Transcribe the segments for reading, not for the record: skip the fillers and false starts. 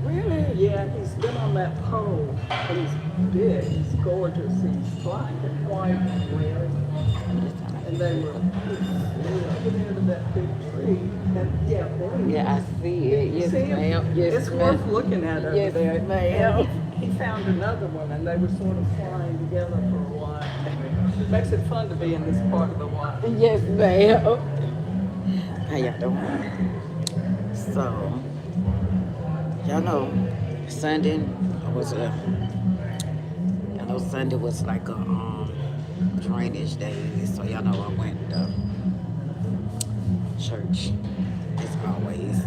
Really? Yeah, he's been on that pole, and he's big, he's gorgeous, he's black and white and red. I'm just trying And they were, over there to that big tree, and yeah, there he Yeah, is. I see Did it. you Yes, see him? ma'am. Yes, It's ma'am. worth looking at over Yes, there. ma'am. And he found another one, and they were sort of flying together for a while. It makes it fun to be in this part of the wild. Yes, ma'am. How y'all doing? So, y'all know Sunday was a, y'all know Sunday was like a drainage day. So y'all know I went to church. As always,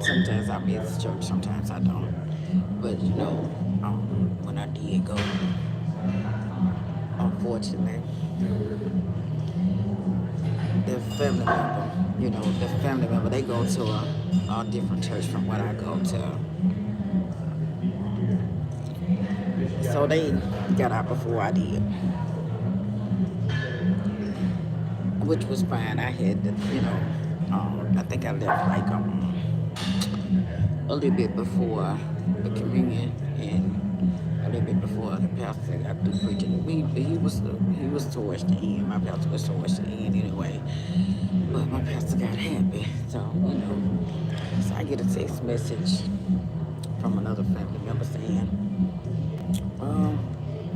sometimes I miss church, sometimes I don't. But you know, when I did go, unfortunately, the family member, the family member, they go to a different church from what I go to. So they got out before I did, which was fine. I had to, I think I left like a little bit before the communion and a little bit before the pastor got through preaching. He was towards the end. My pastor was towards the end anyway. But my pastor got happy. So I get a text message from another family member saying,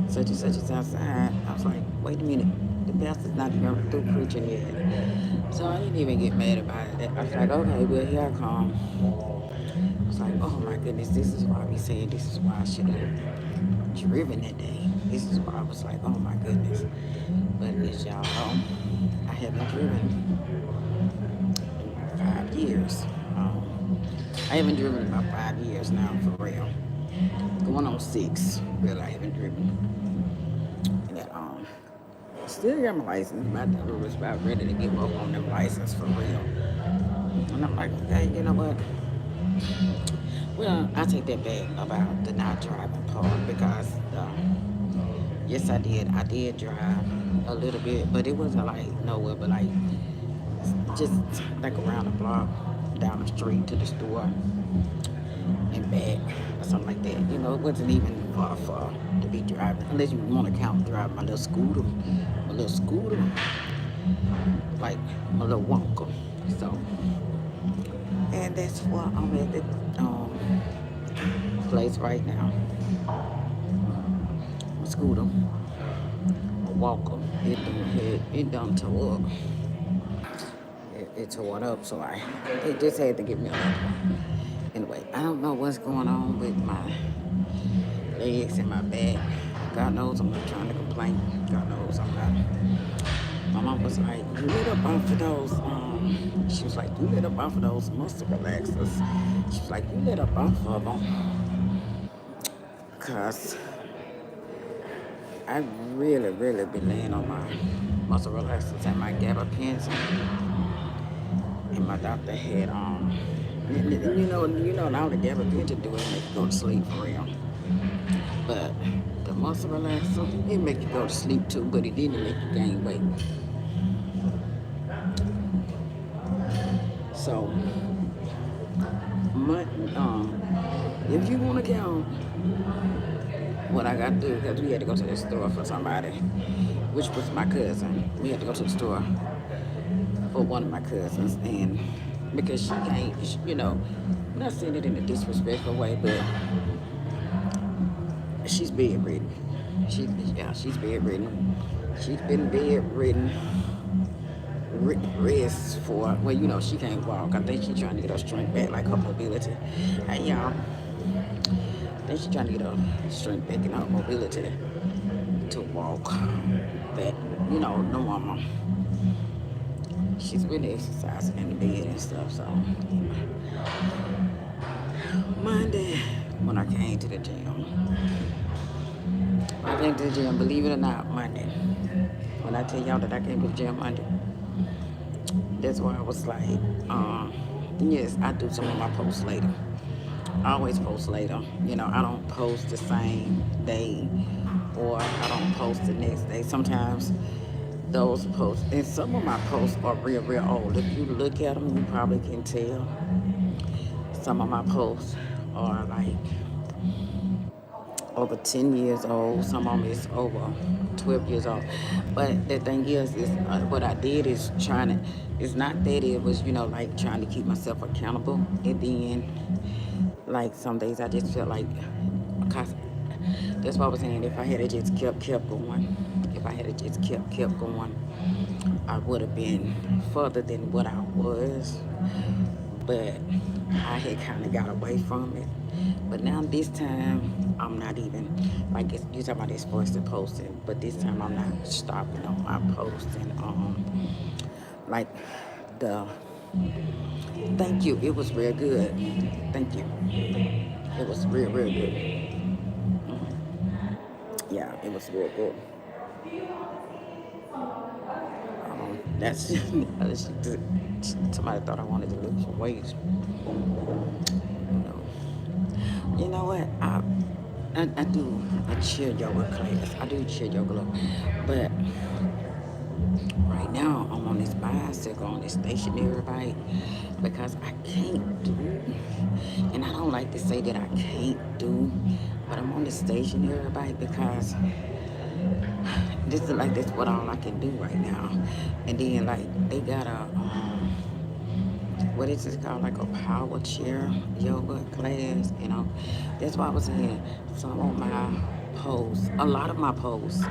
such and such is outside. I was like, wait a minute, the pastor's not even through preaching yet. So I didn't even get mad about it. I was like, okay, well, here I come. I was like, oh my goodness, this is why I be saying this is why I should have driven that day. This is why I was like, oh my goodness. But as y'all know, I haven't driven in about 5 years. I haven't driven in about 5 years now, for real. Going on 6, really, I haven't driven. And still got my license. My daughter was about ready to give up on them license for real. And I'm like, okay, you know what? Well, I take that back about the not driving part because, yes, I did. I did drive a little bit, but it wasn't like nowhere, but like just like around the block, down the street to the store and back or something like that. It wasn't even far to be driving, unless you want to count driving my little scooter, like my little Wonka. So, and that's why I'm at the place right now. My scooter, a walker, it done tore up. It tore up, so it just had to give me another one. Anyway, I don't know what's going on with my legs and my back. God knows I'm not trying to complain. God knows I'm not. My mom was like, you lit up off of those, she was like, you lit up off of those muscle relaxers. She was like, you lit up off of them. Because I really, really been laying on my muscle relaxers and my gabapentin. And my doctor had, and all the gabapentin do is make you go to sleep for real. But the muscle relaxer, it make you go to sleep too, but it didn't make you gain weight. So, if you want to count what I got to do, because we had to go to the store for somebody, which was my cousin. We had to go to the store for one of my cousins, and because she can't, I'm not saying it in a disrespectful way, but she's bedridden. She's bedridden. She's been bedridden. Rest for, well, she can't walk. I think she's trying to get her strength back, like her mobility. Hey, y'all. I think she's trying to get her strength back and her mobility to walk that, normal. She's been exercising in the bed and stuff, so. Monday, when I came to the gym, believe it or not, Monday. When I tell y'all that I came to the gym Monday, that's why I was like, yes, I do some of my posts later. I always post later. I don't post the same day or I don't post the next day. Sometimes those posts, and some of my posts are real, real old. If you look at them, you probably can tell. Some of my posts are like over 10 years old. Some of them is over 12 years old. But the thing is what I did is trying to, it's not that it was, like trying to keep myself accountable. And then, like, some days I just felt like, cause that's what I was saying. If I had just kept going, if I had just kept going, I would have been further than what I was. But I had kind of got away from it. But now this time, I'm not even, like, you talking about this voice to posting, but this time I'm not stopping on my posting. Like, the, thank you, it was real good. Thank you. It was real good. Yeah, it was real good. That's, somebody thought I wanted to lose some weight. No. You know what? I do a cheer yoga class. I do cheer yoga, but right now I'm on this bicycle, on this stationary bike, because I can't do, and I don't like to say that I can't do, but I'm on the stationary bike because this is like that's what all I can do right now. And then like they got a what is it called, like a power chair yoga class, That's why I was saying some of my posts, a lot of my posts,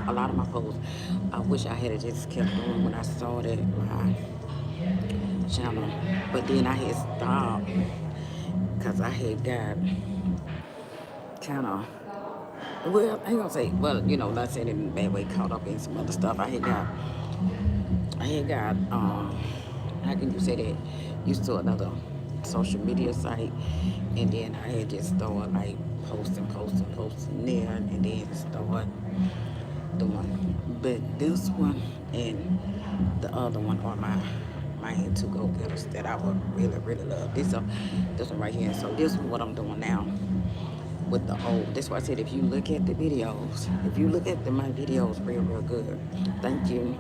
I wish I had just kept doing when I started my channel. But then I had stopped because I had got kind of, well, I ain't gonna say, well, not saying it in a bad way, caught up in some other stuff. I had got, how can you say that? Used to another social media site, and then I had just started like posting there, and then start doing. But this one and the other one are my two go getters that I would really love. This one right here. So this is what I'm doing now with the old. That's why I said if you look at my videos real good. Thank you.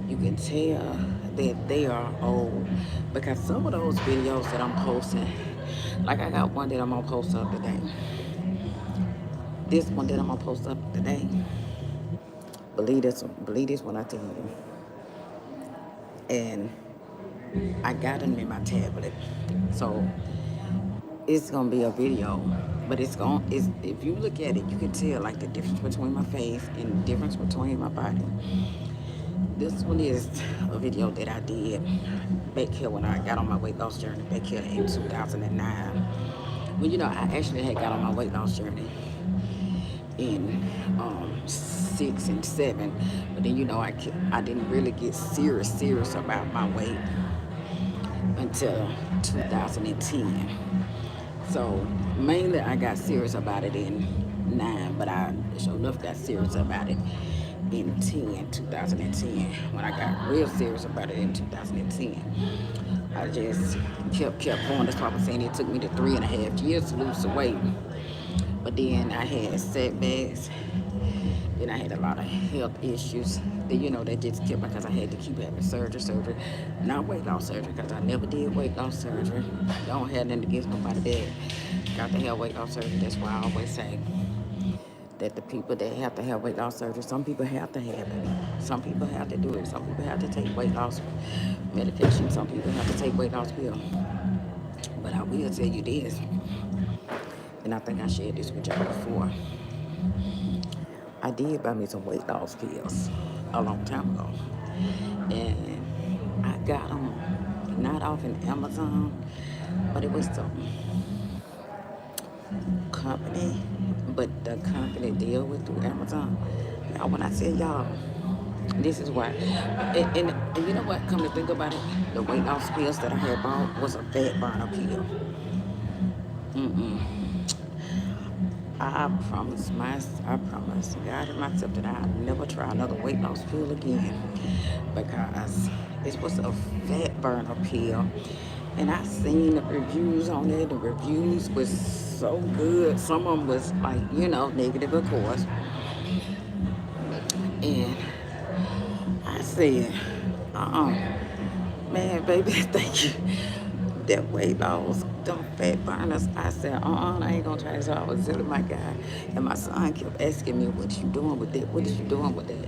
You can tell that they are old because some of those videos that I'm posting, like I got one that I'm gonna post up today. This one that I'm gonna post up today. Believe this when I tell you. And I got them in my tablet, so it's gonna be a video, but if you look at it, you can tell like the difference between my face and the difference between my body. This one is a video that I did back here when I got on my weight loss journey back here in 2009. Well, I actually had got on my weight loss journey in 6 and 7, but then I didn't really get serious about my weight until 2010. So mainly I got serious about it in 9, but I sure enough got serious about it in 2010. When I got real serious about it in 2010, I just kept going. That's why I was saying it took me to 3.5 years to lose the weight. But then I had setbacks. Then I had a lot of health issues. That just kept because I had to keep having surgery. Not weight loss surgery, because I never did weight loss surgery. Don't have nothing against nobody that got to have weight loss surgery. That's why I always say that the people that have to have weight loss surgery, some people have to have it. Some people have to do it. Some people have to take weight loss medication. Some people have to take weight loss pills. But I will tell you this, and I think I shared this with y'all before. I did buy me some weight loss pills a long time ago, and I got them not off in Amazon, but it was the company, but the company deal with through Amazon. Now, when I say y'all, this is why, and you know what? Come to think about it, the weight loss pills that I had bought was a fat burner pill. I promise God and myself that I'll never try another weight loss pill again, because it was a fat burner pill, and I seen the reviews on it. The reviews was so good. Some of them was like, negative, of course. And I said, man, baby, thank you. that weight loss, them fat burners. I said, I ain't gonna try this. So I was telling my guy, and my son kept asking me, what you doing with that? What is you doing with that?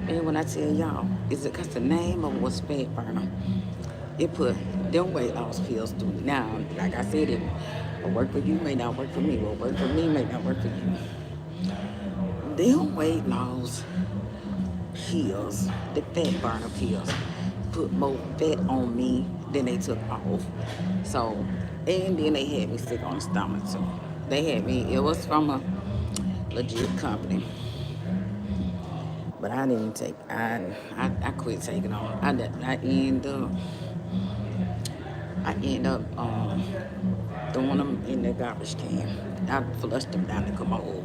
And when I tell y'all, is it because the name of it was fat burner? It put them weight loss pills through me. Now, like I said, it will work for you, may not work for me. Will work for me, may not work for you. Them weight loss pills, the fat burner pills, put more fat on me than they took off. So, and then they had me sick on the stomach too. They had me, it was from a legit company, but I didn't take, I quit taking on. I end up throwing them in the garbage can. I flushed them down the commode.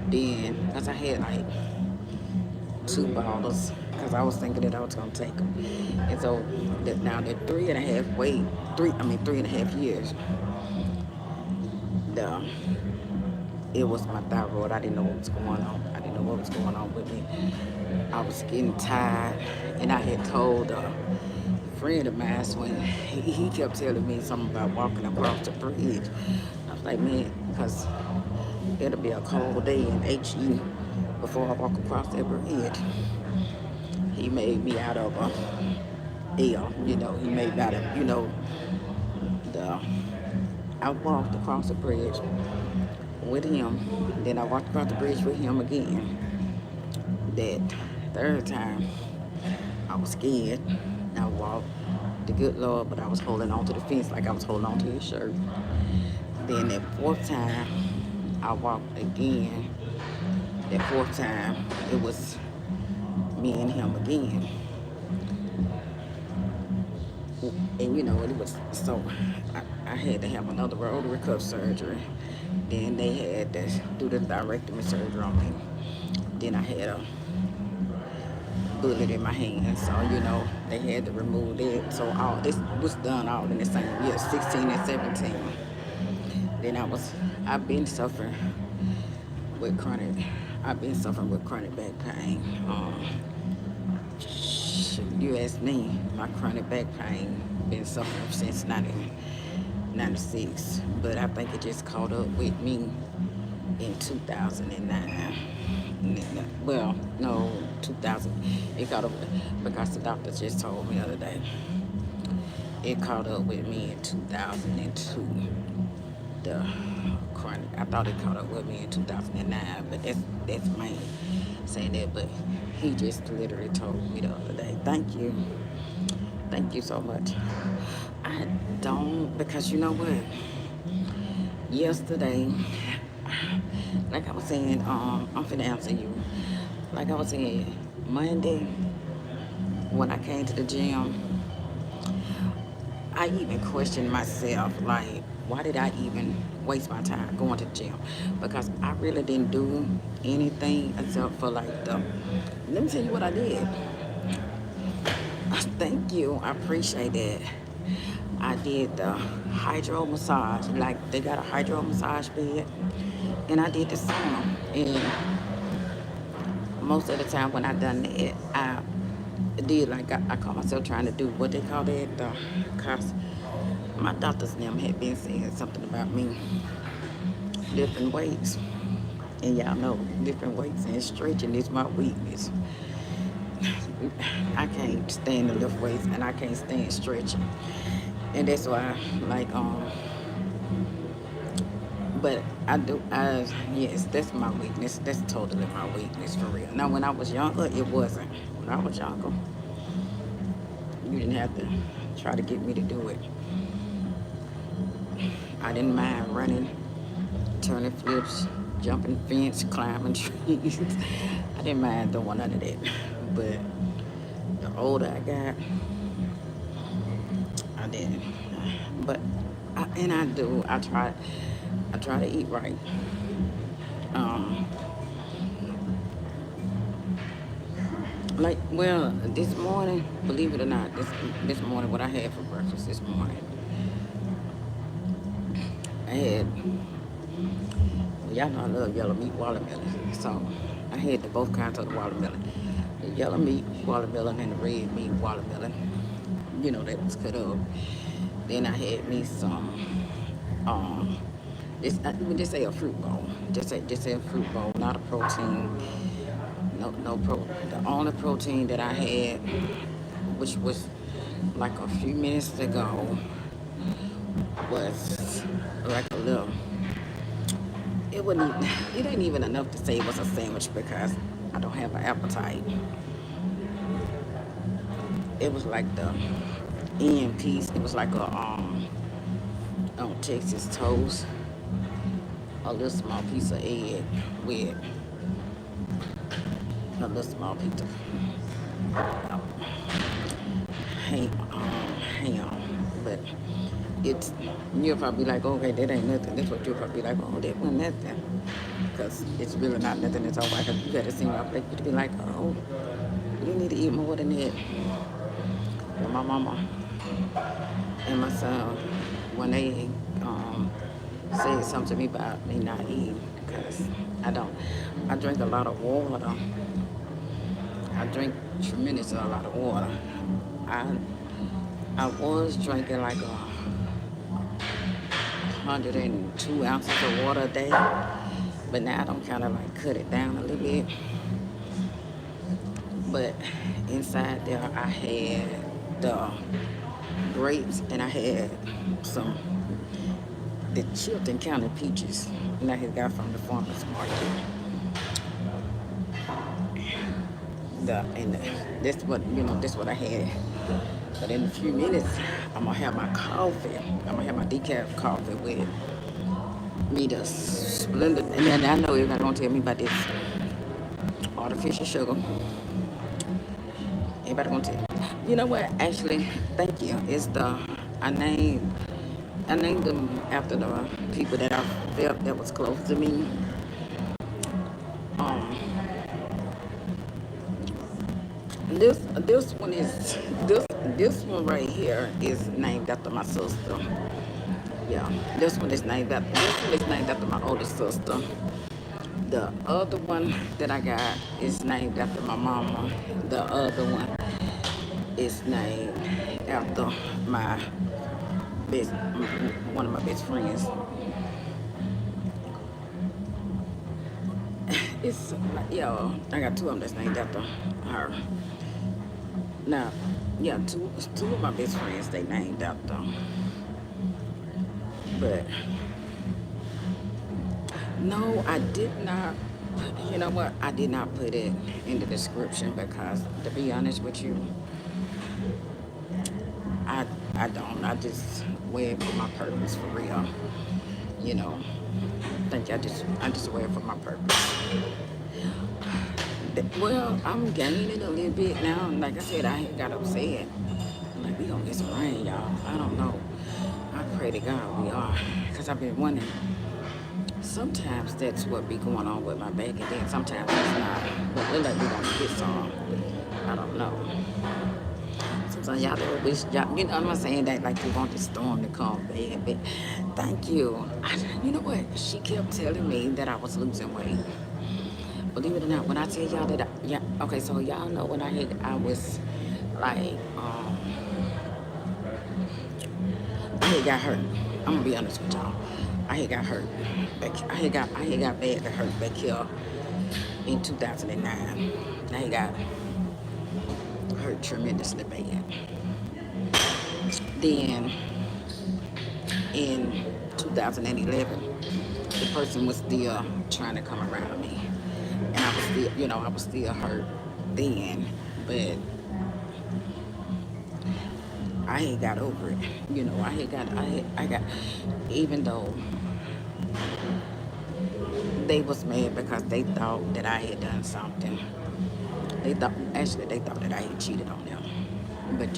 Then, because I had like 2 bottles, because I was thinking that I was going to take them. And so, now that 3.5 years, the, it was my thyroid. I didn't know what was going on. I didn't know what was going on with me. I was getting tired, and I had told a friend of mine when he kept telling me something about walking across the bridge. I was like, man, because it'll be a cold day in HE before I walk across that bridge. He made me out of a L, he made me out of, the, I walked across the bridge with him. Then I walked across the bridge with him again. That third time, I was scared. I walked the good Lord, but I was holding on to the fence like I was holding on to his shirt. Then that fourth time, I walked again. That fourth time, it was me and him again. And it was so, I had to have another rotary cuff surgery. Then they had to do the thyroidectomy surgery on me. Then I had a bullet in my hand, so they had to remove that. So all this was done all in the same year, 16 and 17. Then I've been suffering with chronic, back pain. You ask me, my chronic back pain been suffering since 1996, but I think it just caught up with me in 2009. Well, no, 2000. It caught up because the doctor just told me the other day. It caught up with me in 2002. The chronic. I thought it caught up with me in 2009, but that's me saying that. But he just literally told me the other day. Thank you so much. I don't, because you know what? Yesterday, like I was saying, I'm finna answer you. Like I was saying, Monday, when I came to the gym, I even questioned myself, like, why did I even waste my time going to the gym? Because I really didn't do anything except for like let me tell you what I did. Thank you, I appreciate that. I did the hydro massage, like they got a hydro massage bed, and I did the sauna. And most of the time when I done that, I did like I caught myself trying to do what they call that, cause my doctor's name had been saying something about me lifting weights, and y'all know lifting weights and stretching is my weakness. I can't stand to lift weights, and I can't stand stretching, and that's why like but I do. Yes, that's my weakness. That's totally my weakness for real. Now, when I was younger, it wasn't. When I was younger, you didn't have to try to get me to do it. I didn't mind running, turning flips, jumping fence, climbing trees. I didn't mind doing none of that. But the older I got, I didn't. But I do. I try to eat right. Um, well, this morning, believe it or not, this morning, what I had for breakfast this morning, I had, well, y'all know I love yellow meat watermelon, so I had both kinds of the watermelon, the yellow meat watermelon and the red meat watermelon, that was cut up. Then I had me some, um, we just say a fruit bowl. Just say a fruit bowl, not a protein. No pro. The only protein that I had, which was like a few minutes ago, was like a little. It wouldn't. It ain't even enough to say it was a sandwich because I don't have an appetite. It was like the end piece. It was like a Texas toast, a little small piece of egg with a little small piece of ham. But it's, you'll probably be like, okay, that ain't nothing. That's what you'll probably be like, oh, that wasn't nothing. Because it's really not nothing at all. Like, you gotta see my plate, you'd be like, oh, you need to eat more than that. But my mama and my son, when they said something to me about me not eating, because I don't, I drink a lot of water. I drink tremendous a lot of water. I I was drinking like 102 ounces of water a day, but now I don't kind of like cut it down a little bit. But inside there, I had the grapes and I had some the Chilton County peaches that I had got from the farmer's market. That's what that's what I had. But in a few minutes, I'm gonna have my coffee. I'm gonna have my decaf coffee with me the splendid. And then I know everybody gonna tell me about this artificial sugar. Everybody gonna tell. You know what? Actually, thank you. It's the I named I named them after the people that I felt that was close to me. Um, this one is this one right here is named after my sister. Yeah, this one is named after my oldest sister. The other one that I got is named after my mama. The other one is named after my best one of my best friends. It's yeah, I got two of them that's named after her. Now, yeah, two of my best friends they named after. But no, I did not. You know what? I did not put it in the description because, to be honest with you, I I don't. I just wear it for my purpose for real. You know, I just wear it for my purpose. Well, I'm gaining a little bit now. Like I said, I got upset. I'm like, we gonna get some rain, y'all. I don't know. I pray to God we are. Because I've been wondering. Sometimes that's what be going on with my back, and then sometimes it's not. But we're like, we gonna get some. I don't know. Sometimes y'all ever wish, y'all, you know what I'm saying? That like you want the storm to come, baby. Thank you. You know what? She kept telling me that I was losing weight. Believe it or not, when I tell y'all that, yeah, okay, so y'all know when I was like, I had got hurt. I'm gonna be honest with y'all. I had got hurt. I had got bad hurt back here in 2009. I had got hurt tremendously bad. Then in 2011, the person was still trying to come around me, and I was still, I was still hurt then, but I had got over it. I got, even though they was mad because they thought that I had done something. They thought that I had cheated on them. But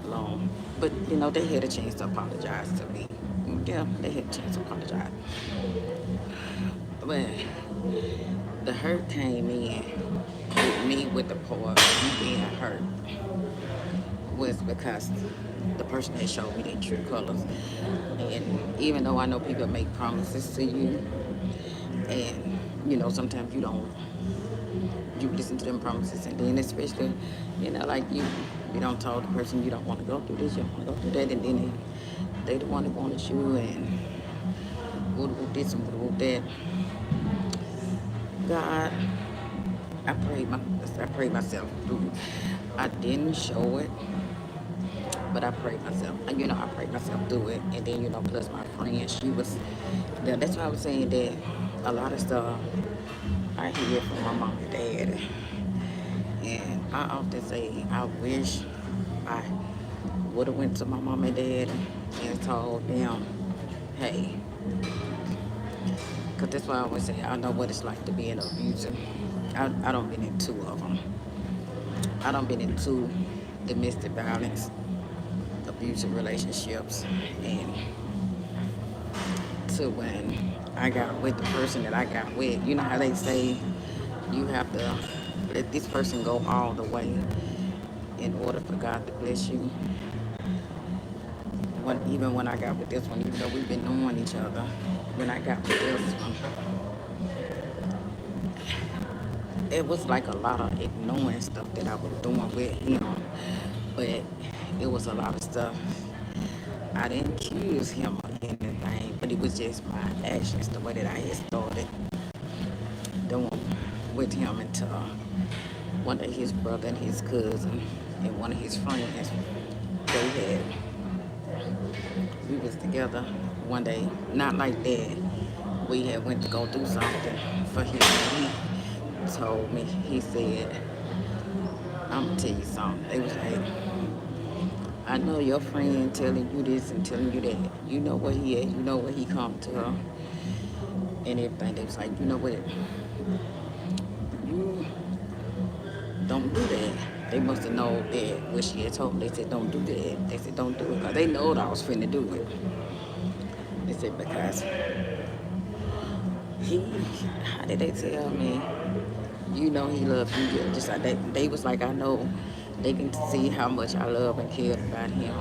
long, but they had a chance to apologize to me. Yeah, they had a chance to apologize. But the hurt came in with me with the part of me being hurt was because the person had showed me their true colors. And even though I know people make promises to you, and sometimes you don't, you listen to them promises, and then especially, like You don't tell the person you don't want to go through this, you don't want to go through that, and then they the one that wanted you and whoop this and whoop that. God, I prayed myself through. I didn't show it, but I prayed myself. I prayed myself through it, and then plus my friend, she was. That's why I was saying that a lot of stuff I hear from my mom and dad, and I often say I wish I would have went to my mom and dad and told them, hey, because that's why I always say I know what it's like to be an abuser. I don't been in two of them. I don't been in two domestic violence, abusive relationships, and to when I got with the person that I got with, you know how they say you have to let this person go all the way in order for God to bless you. Even when I got with this one, even though we've been knowing each other, when I got with this one, it was like a lot of ignoring stuff that I was doing with him, but it was a lot of stuff. I didn't accuse him of anything, but it was just my actions, the way that I had started doing with him until one of his brother and his cousin and one of his friends, they had, we was together one day, not like that. We had went to go do something for him. He told me, he said, I'm gonna tell you something. They was like, I know your friend telling you this and telling you that. You know where he at, you know where he come to her and everything. They was like, you know what, you don't do that. They must have known that what she had told me. They said, don't do that. They said, don't do it. Because they know that I was finna do it. They said, because he, how did they tell me? You know he loved you. Just like they was like, I know they can see how much I love and care about him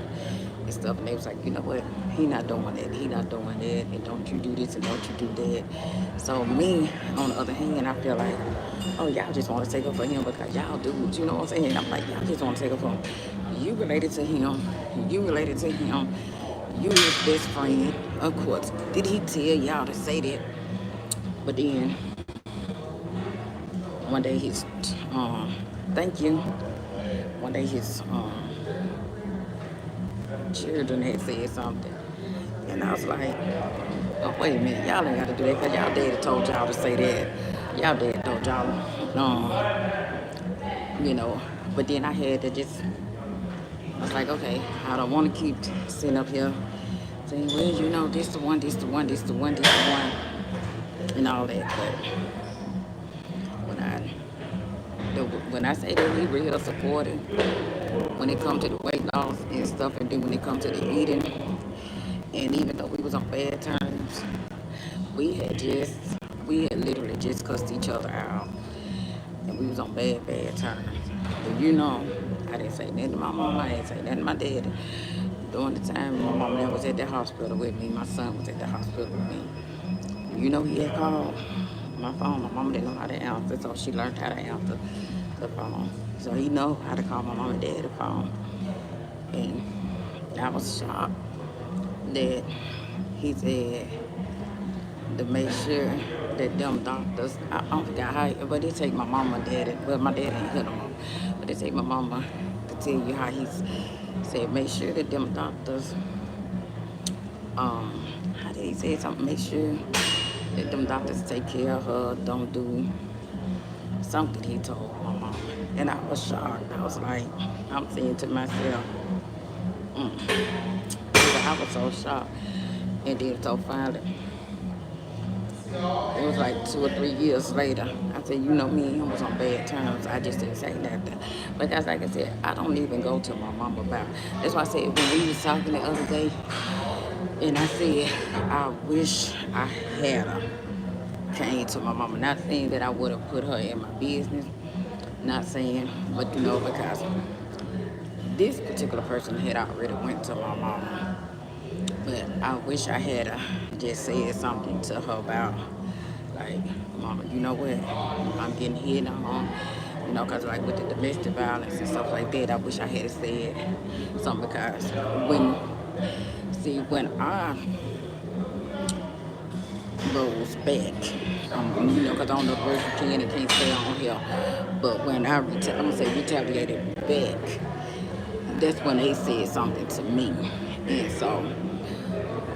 and stuff. And they was like, you know what? He not doing that. He not doing that. And don't you do this and don't you do that. So me, on the other hand, I feel like, oh, y'all just want to take up for him because y'all dudes. You know what I'm saying? I'm like, y'all just want to take up for him. You related to him. You related to him. You his best friend. Of course. Did he tell y'all to say that? But then one day his, thank you. One day his children had said something. And I was like, oh, wait a minute. Y'all ain't got to do that because y'all daddy told y'all to say that. Y'all daddy told y'all, you know. But then I had to just, I was like, okay, I don't want to keep sitting up here saying, well, this the one, this the one, this the one, this the one, and all that. But when I when I say that he real supportive, when it comes to the weight loss and stuff, and then when it comes to the eating, and even though we was on bad terms, we had just, we had literally just cussed each other out, and we was on bad terms. But I didn't say nothing to my mom, I didn't say nothing to my daddy. During the time my mom was at the hospital with me, my son was at the hospital with me. He had called my phone. My mom didn't know how to answer, so she learned how to answer the phone. So he know how to call my mom and dad the phone. And I was shocked that he said to make sure that them doctors, I don't forget how, but they take my mama and daddy, well, my dad ain't hit them up, but they take my mama to tell you how he said, make sure that them doctors, how did he say something, make sure that them doctors take care of her, don't do something he told my mama. And I was shocked. I was like, I'm saying to myself, I was so shocked. And then so finally, it was like 2 or 3 years later, I said, me and him was on bad terms. I just didn't say nothing. Because like I said, I don't even go to my mama about it. That's why I said when we was talking the other day, and I said, I wish I had her came to my mama. Not saying that I would have put her in my business. Not saying, but because this particular person had already went to my mama. But I wish I had just said something to her about, like, mama, you know what? I'm getting hit on. Because like with the domestic violence and stuff like that, I wish I had said something because when, see, when I rose back, because I don't know if words you can and can't stay on here, but when I'm gonna say retaliated back, that's when they said something to me, and so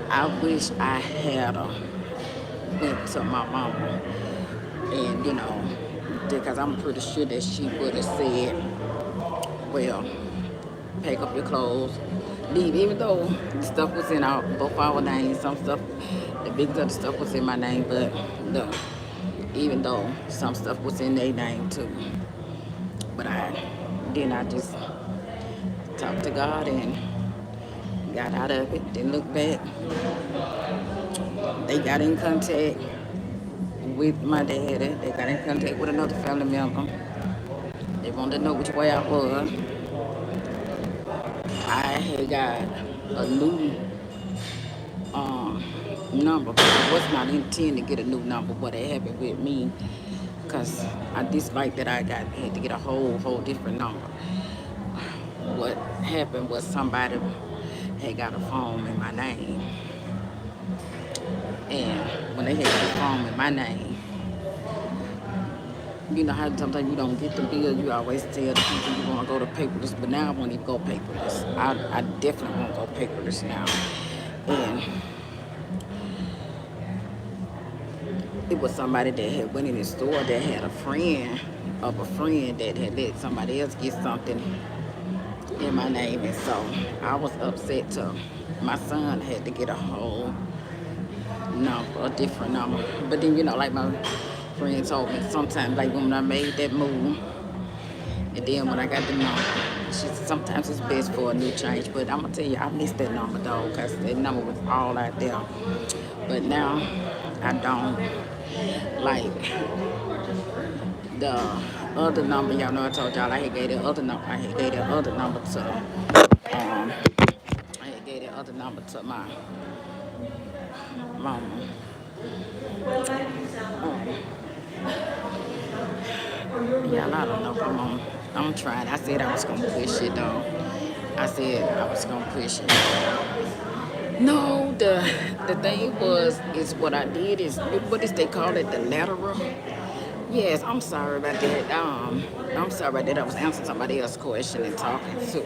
I wish I had went to my mama, and because I'm pretty sure that she would have said, well, pack up your clothes, leave. Even though the stuff was in both our names, some stuff, the big other stuff was in my name, but the, even though some stuff was in their name too. But I just talked to God and got out of it. Didn't look back. They got in contact with my daddy. They got in contact with another family member. They wanted to know which way I was. I had got a new um, number, but it was not intended to get a new number. What had happened with me, because I disliked that I had to get a whole different number. What happened was somebody had got a phone in my name, and when they had got a phone in my name, you know how sometimes you don't get the bill, you always tell the people you want to go to paperless, but now I won't even go paperless. I definitely won't go paperless now. And it was somebody that had went in the store that had a friend of a friend that had let somebody else get something in my name, and so I was upset too. My son had to get a whole number, a different number. But then like my friend told me, sometimes like when I made that move, and then when I got the number, she said sometimes it's best for a new change. But I'm gonna tell you, I missed that number though, cause that number was all out there. But now I don't. Like the other number, y'all know I told y'all I had gave the other number. I had gave the other number to I had gave the other number to my mama. Yeah, I don't know. Come on. I'm trying. I said I was gonna push it though. I said I was gonna push it. No, the thing is what I did is what is they call it, the lateral. Yes, I'm sorry about that. I'm sorry about that. I was answering somebody else's question and talking to.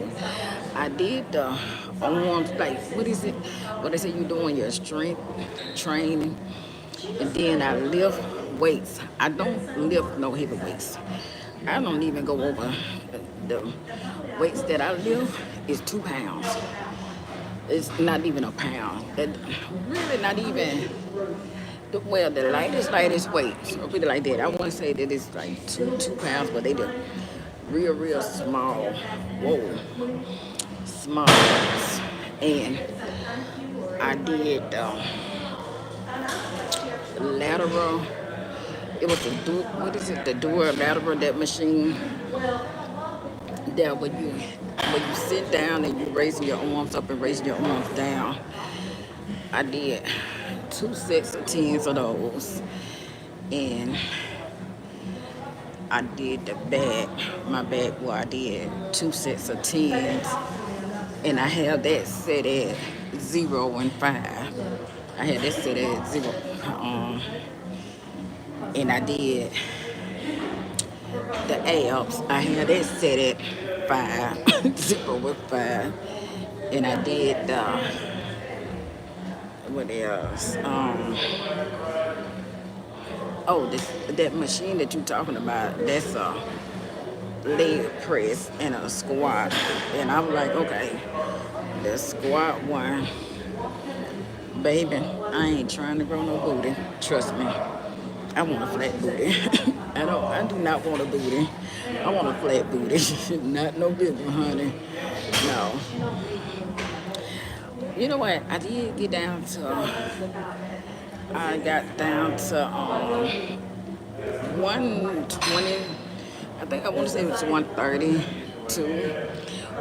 I did the arms, like what is it? What they say you doing your strength training, and then I lift weights. I don't lift no heavy weights. I don't even go over the weights that I lift is 2 pounds. It's not even a pound. It, really not even. Well, the lightest weights, or really like that. I want to say that it's like 2 pounds, but they do real small. Whoa, small ones. And I did lateral. It was what is it? The dual lateral, that machine. There when you sit down and you raising your arms up and raising your arms down. I did 2 sets of tens of those, and I did the back, my back where I did 2 sets of tens, and I had that set at 0 and 5. I had that set at 0, and I did the abs. I had that set at 5, 0 and 5, and I did what else? Oh, that machine that you're talking about, that's a leg press and a squat. And I'm like, okay, the squat one, baby, I ain't trying to grow no booty. Trust me. I want a flat booty. I do not want a booty. I want a flat booty. Not no big one, honey. No. You know what? I did get down to, I got down to 120. I think I want to say it was 132.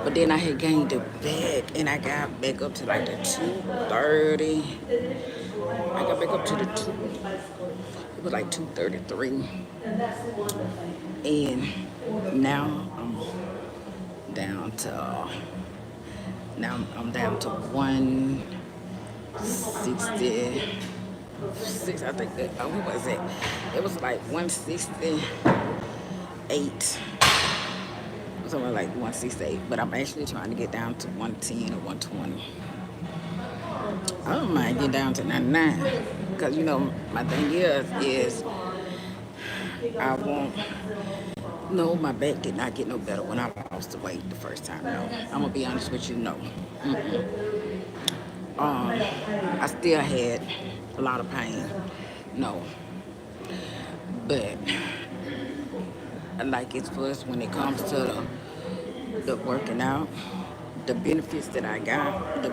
But then I had gained it back, and I got back up to like the 230. I got back up to the two. It was like 233, and now down to I'm down to 166. I think that what was it? It was like 168, somewhere like 168. But I'm actually trying to get down to 110 or 120. I don't mind getting down to 99, because my thing is I won't. No, my back did not get no better when I lost the weight the first time. No, I'm gonna be honest with you. No, I still had a lot of pain. No, but like it's plus when it comes to the working out, the benefits that I got, the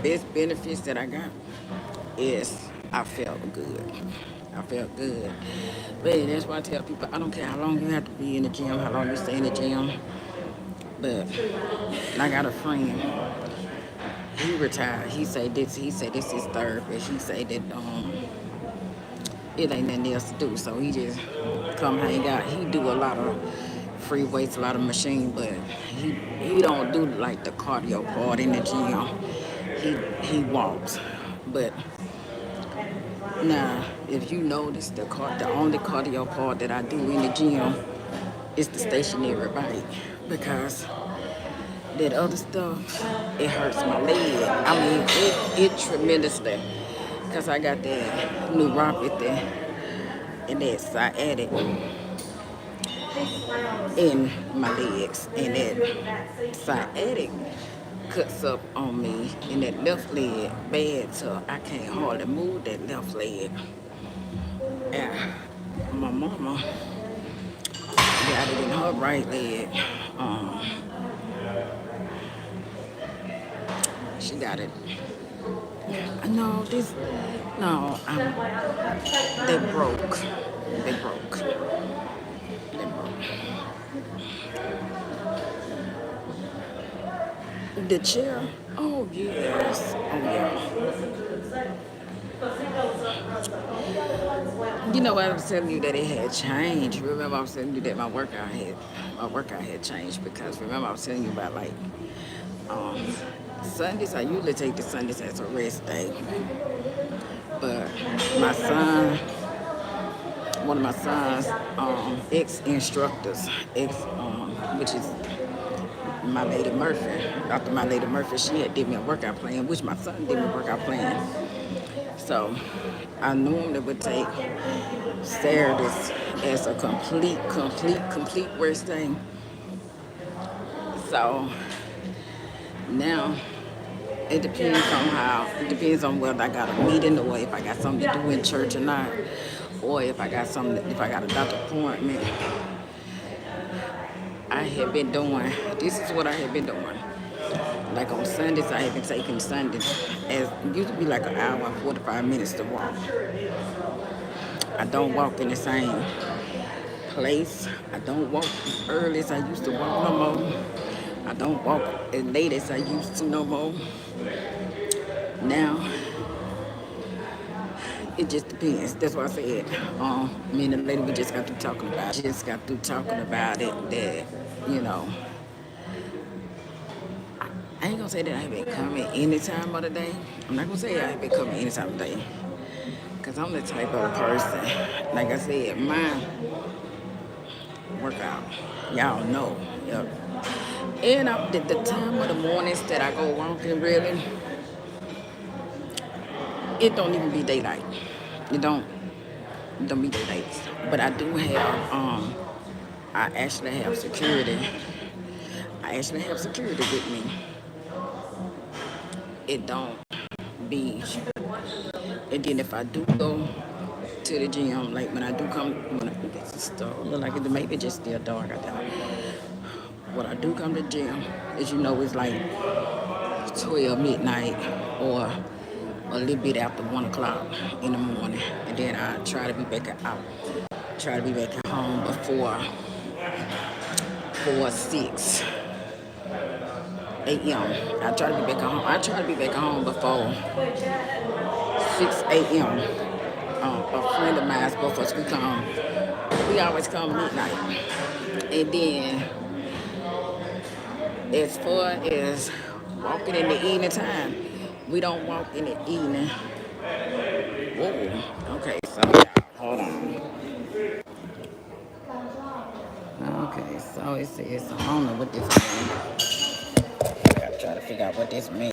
best benefits that I got is I felt good. I felt good. But that's why I tell people I don't care how long you have to be in the gym, how long you stay in the gym. But I got a friend. He retired. He said this is third, but he said that it ain't nothing else to do. So he just come hang out. He do a lot of free weights, a lot of machine, but he don't do like the cardio part in the gym. He walks. But now, if you notice the only cardio part that I do in the gym is the stationary bike, because that other stuff, it hurts my leg. I mean, it tremendously, because I got that neuropathy and that sciatic in my legs, and that sciatic cuts up on me in that left leg bad, so I can't hardly move that left leg. And my mama got it in her right leg. Um, she got it. No, this, no, they broke. They broke. They broke. The chair? Oh, yes. Oh, yeah. You know what, I was telling you that it had changed. Remember I was telling you that my workout had changed, because remember I was telling you about like um, Sundays. I usually take the Sundays as a rest day, but my son, one of my son's ex-instructors, which is my lady Murphy, Dr. My Lady Murphy, she had did me a workout plan, which my son did me a workout plan. So I normally would take Saturdays as a complete rest day. So now it depends on whether I got a meeting, or if I got something to do in church or not, or if I got a doctor appointment. I had been doing, this is what I had been doing. Like on Sundays, I had been taking Sundays as it used to be like an hour and 45 minutes to walk. I don't walk in the same place. I don't walk as early as I used to walk no more. I don't walk as late as I used to no more. Now, it just depends. That's why I said, me and the lady, we just got through talking about it. Just got through talking about it that, you know, I ain't gonna say that I have been coming any time of the day. I'm not gonna say I have been coming any time of the day, because I'm the type of person, like I said, my workout, y'all know. Yep. And the time of the mornings that I go walking, really, it don't even be daylight. It don't be daylight. But I do have, I actually have security. I actually have security with me. It don't be, and then if I do go to the gym, like when I do come, when I get this stuff, look like it maybe just still dark out there. When I do come to the gym, as you know, it's like 12 midnight, or a little bit after 1 o'clock in the morning, and then I try to be back out. Try to be back at home before 6. a.m. I try to be back home. I try to be back home before 6 a.m. A friend of mine, both of us, we come. We always come midnight. And then, as far as walking in the evening time, we don't walk in the evening. Whoa. Okay, so hold on. Okay, so it says, I don't know what this means. I gotta try to figure out what this means.